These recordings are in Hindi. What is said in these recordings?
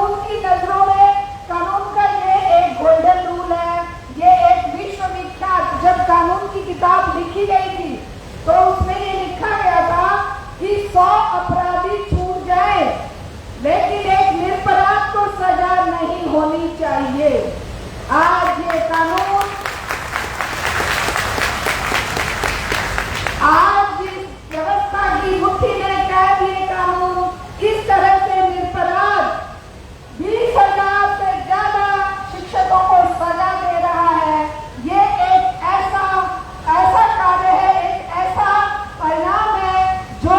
कानून की नजरों में कानून का ये एक गोल्डन रूल है, ये एक विश्वविख्यात, जब कानून की किताब लिखी गई थी तो उसमें ये लिखा गया था कि 100 अपराधी छूट जाए लेकिन एक निरपराध को सजा नहीं होनी चाहिए। आज ये कानून, आज जिस व्यवस्था की मुट्ठी में कैद ये कानून किस तरह से निरपराध 20,000 से ज्यादा शिक्षकों को सजा दे रहा है, ये एक ऐसा कार्य है, एक ऐसा परिणाम है जो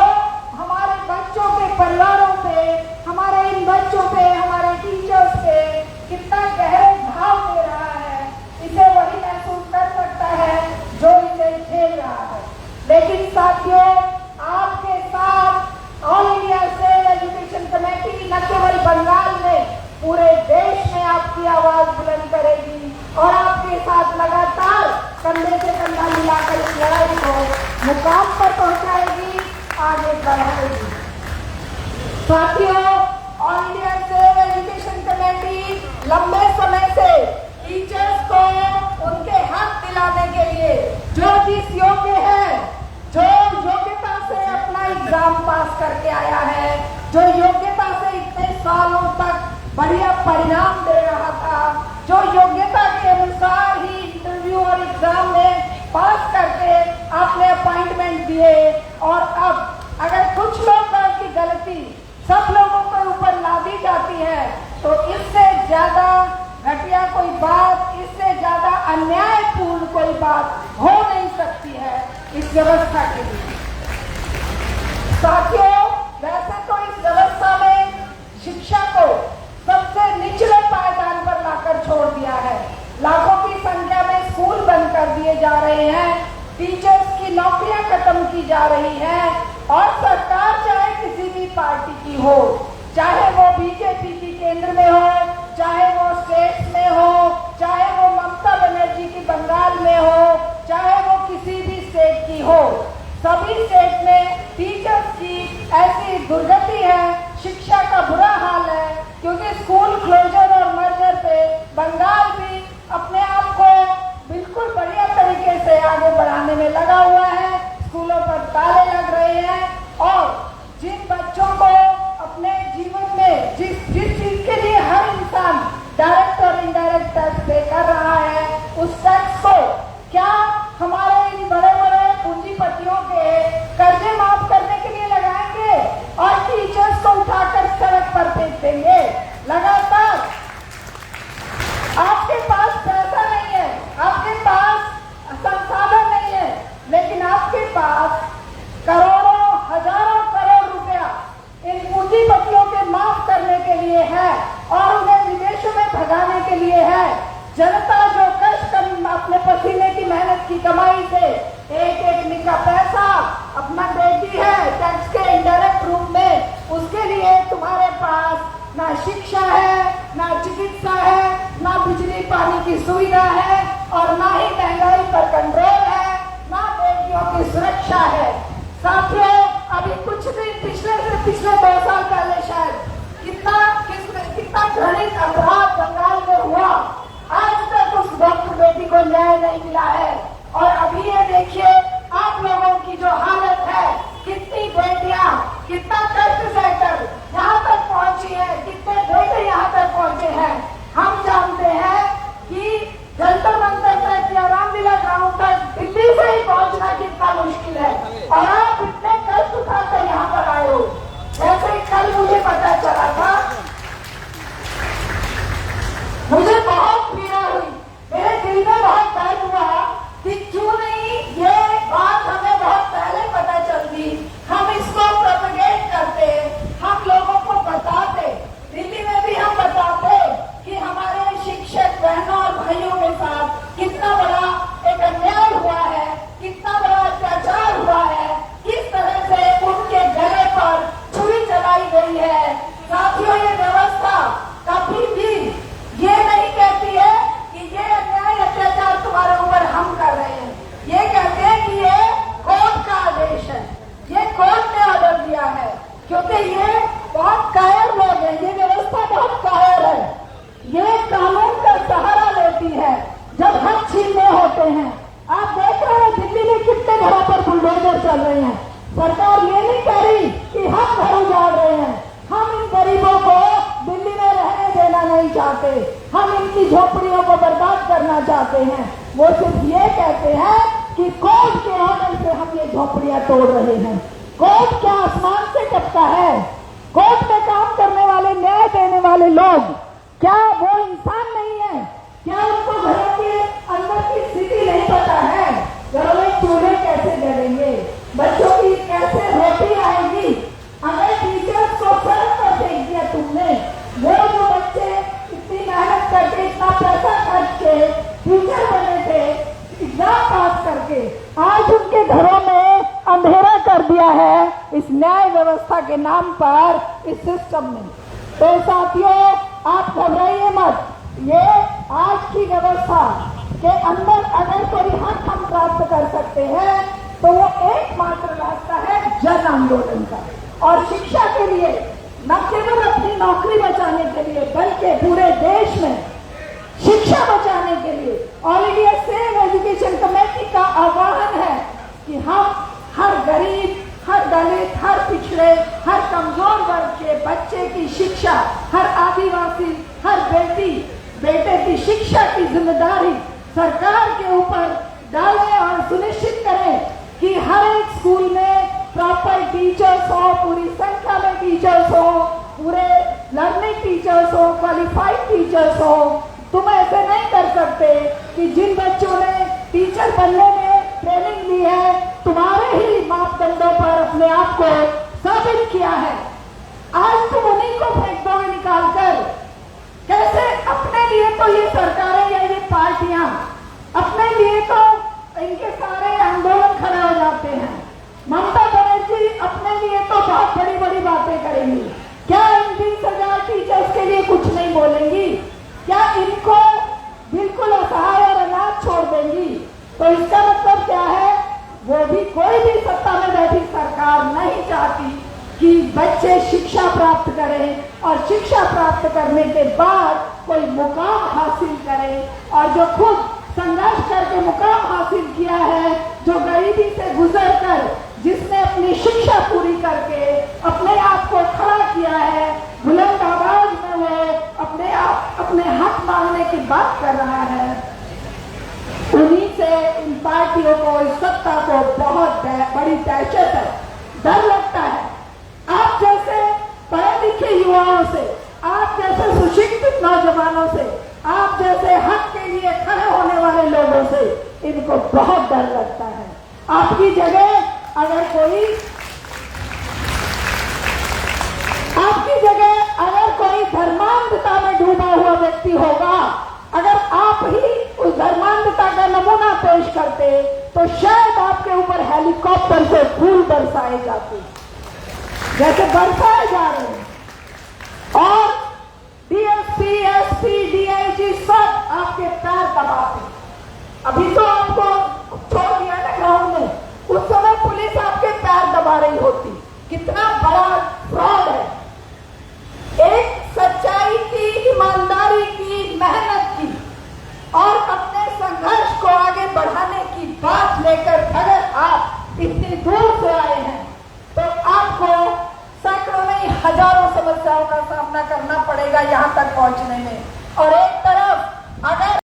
हमारे बच्चों के परिवारों पे, हमारे इन बच्चों पे, हमारे टीचर्स पे कितना गहरे भाव दे रहा है। इसे वही महसूस कर सकता है जो इसे झेल रहा है। लेकिन साथियों, आपके साथ All India Save Education Committee न केवल बंगाल में, पूरे देश में आपकी आवाज बुलंद करेगी और आपके साथ लगातार कंधे से कंधा मिलाकर इस लड़ाई को मुकाम पर पहुंचाएगी, आगे बढ़ाएगी। साथियों, All India Save Education Committee लंबे समय से टीचर्स को उनके हक दिलाने के लिए, जो जिस योग्य है, जो योग्यता से अपना एग्जाम पास करके आया है, जो योग्यता से इतने सालों तक बढ़िया परिणाम दे रहा था, जो योग्यता के अनुसार ही इंटरव्यू और एग्जाम में पास करके आपने अपॉइंटमेंट दिए, और अब अगर कुछ लोगों की गलती सब लोगों के ऊपर लादी जाती है तो इससे ज्यादा घटिया कोई बात, इससे ज्यादा अन्यायपूर्ण कोई बात हो नहीं सकती है इस व्यवस्था के लिए। साथियों, वैसे तो इस व्यवस्था में शिक्षा को सबसे निचले पायदान पर लाकर छोड़ दिया है। लाखों की संख्या में स्कूल बंद कर दिए जा रहे हैं, टीचर्स की नौकरियां खत्म की जा रही हैं, और सरकार चाहे किसी भी पार्टी की हो, चाहे वो बीजेपी की केंद्र में हो, चाहे वो स्टेट्स में हो, चाहे वो ममता बनर्जी की बंगाल में हो, चाहे वो किसी भी स्टेट की हो, सभी स्टेट में टीचर्स की ऐसी दुर्गति है, शिक्षा का बुरा हाल है, क्योंकि स्कूल क्लोजर और मर्जर पे बंगाल भी अपने आप को बिल्कुल बढ़िया तरीके से आगे बढ़ाने में लगा हुआ है। स्कूलों पर ताले लग रहे हैं, और जिन बच्चों को अपने जीवन में जिस चीज के लिए हर इंसान डायरेक्ट और इनडायरेक्ट टैक्स पे कर रहा है, उस टैक्स को क्या हमारे इन बड़े बड़े पूंजीपतियों के कर्जे माफ करने के लिए लगाएंगे और टीचर्स को उठाकर सड़क पर फेंक देंगे? लगातार आपके पास पैसा नहीं है, आपके पास संसाधन नहीं है, लेकिन आपके पास करोड़ों, हजारों करोड़ रुपया इन पूंजीपतियों के माफ करने के लिए है और उन्हें विदेशों में भगाने के लिए है। जनता जो कष्ट अपने पसीने की मेहनत की कमाई से एक एक निका पैसा अपना देती है टैक्स के इनडायरेक्ट रूप में, उसके लिए तुम्हारे पास ना शिक्षा है, ना चिकित्सा है, ना बिजली पानी की सुविधा है, और ना ही महंगाई पर कंट्रोल है, ना बेटियों की सुरक्षा है। साथियों, अभी कुछ दिन पिछले 2 साल पहले शायद कितना घृणित अपराध बंगाल में हुआ, आज तक उस डॉक्टर बेटी को न्याय नहीं मिला है। और अभी ये देखिए आप लोगों की जो हालत है, कितनी बेटियां कितना कष्ट सहकर यहाँ तक पहुंची है, कितने बेटे यहाँ तक पहुंचे हैं। हम जानते हैं कि जंतर मंतर तक या रामलीला ग्राउंड तक दिल्ली से ही पहुंचना कितना मुश्किल है, और आप इतने कष्ट उठाकर यहाँ पर आए हो। जैसे कल मुझे पता चला था, मुझे बहुत पीड़ा हुई, मेरे दिल में बहुत दर्द हुआ कि क्यों नहीं ये बात हमें बहुत पहले पता चलती, हम इसको प्रोपेगेट करते चल रही हैं। सरकार ये नहीं कह रही कि हम घर उजाड़ रहे हैं, हम इन गरीबों को दिल्ली में रहने देना नहीं चाहते, हम इनकी झोपड़ियों को बर्बाद करना चाहते हैं। वो सिर्फ ये कहते हैं कि कोर्ट के ऑर्डर से हम ये झोपड़ियां तोड़ रहे हैं। कोर्ट क्या आसमान से टपका है? कोर्ट में काम करने वाले, न्याय देने वाले लोग क्या वो इंसान नहीं है? क्या उनको घरों के अंदर की स्थिति नहीं पता है? घरों में चूल्हे कैसे जलेंगे, बच्चों की कैसे रोटी आएगी? अगर टीचर्स को सड़क पर फेंक दिया तुमने, वो जो बच्चे इतनी मेहनत करके, इतना पैसा खर्च के टीचर बने थे, एग्जाम पास करके, आज उनके घरों में अंधेरा कर दिया है इस न्याय व्यवस्था के नाम पर, इस सिस्टम ने। तो साथियों, आप घबराइए मत। ये आज की व्यवस्था के अंदर अगर कोई हक हम प्राप्त कर सकते हैं तो वो एकमात्र रास्ता है जन आंदोलन का। और शिक्षा के लिए, न केवल अपनी नौकरी बचाने के लिए बल्कि पूरे देश में शिक्षा बचाने के लिए all India save education committee का आह्वान है कि हम हर गरीब, हर दलित, हर पिछड़े, हर कमजोर वर्ग के बच्चे की शिक्षा, हर आदिवासी, हर बेटे की शिक्षा की जिम्मेदारी सरकार के ऊपर डालें और सुनिश्चित करें कि हर एक स्कूल में प्रॉपर टीचर्स हो, पूरी संख्या में टीचर्स हो, पूरे लर्निंग टीचर्स हो, क्वालिफाइड टीचर्स हो। तुम ऐसे नहीं कर सकते कि जिन बच्चों ने टीचर बनने में ट्रेनिंग ली है, तुम्हारे ही मापदंडों पर अपने आप को साबित किया है, आज तुम उन्हीं को फेंक दोगे निकाल कर। कैसे? अपने लिए तो ये सरकारें या ये पार्टियां, अपने लिए तो इनके सारे आंदोलन खड़े हो जाते हैं। ममता बनर्जी अपने लिए तो बहुत बड़ी बड़ी बातें करेंगी। क्या इन 20,000 टीचर्स के लिए कुछ नहीं बोलेंगी? क्या इनको बिल्कुल असहाय और अनाथ छोड़ देंगी? तो इसका मतलब क्या है? वो भी, कोई भी सत्ता में बैठी सरकार नहीं चाहती कि बच्चे शिक्षा प्राप्त करें और शिक्षा प्राप्त करने के बाद कोई मुकाम हासिल करें। और जो खुद संघर्ष करके मुकाम हासिल किया है, जो गरीबी से गुजर कर, जिसने अपनी शिक्षा पूरी करके अपने आप को खड़ा किया है, बुलंद आवाज में वो अपने हक मांगने की बात कर रहा है, उन्हीं से इन पार्टियों को, इस सत्ता को बहुत बड़ी दहशत है, डर लगता है। आप जैसे पढ़े लिखे युवाओं से, आप जैसे सुशिक्षित नौजवानों से, आप जैसे हक के लिए खड़े होने वाले लोगों से इनको बहुत डर लगता है। आपकी जगह अगर कोई धर्मांधता में डूबा हुआ व्यक्ति होगा, अगर आप ही उस धर्मांधता का नमूना पेश करते तो शायद आपके ऊपर हेलीकॉप्टर से फूल बरसाए जाते, जैसे बरसाए जा रहे हैं। और डीएसपी, एसपी, डीआईजी सब आपके पैर दबाते। अभी तो आपको छोड़ दिया ना ग्राउंड में, उस समय पुलिस आपके पैर दबा रही होती। कितना बड़ा फ्रॉड है। एक सच्चाई की, ईमानदारी की, मेहनत की और अपने संघर्ष को आगे बढ़ाने की बात लेकर अगर आप इतनी दूर से आए हैं तो आपको सैकड़ों नहीं हजारों समस्याओं का सामना करना पड़ेगा यहां तक पहुंचने में। और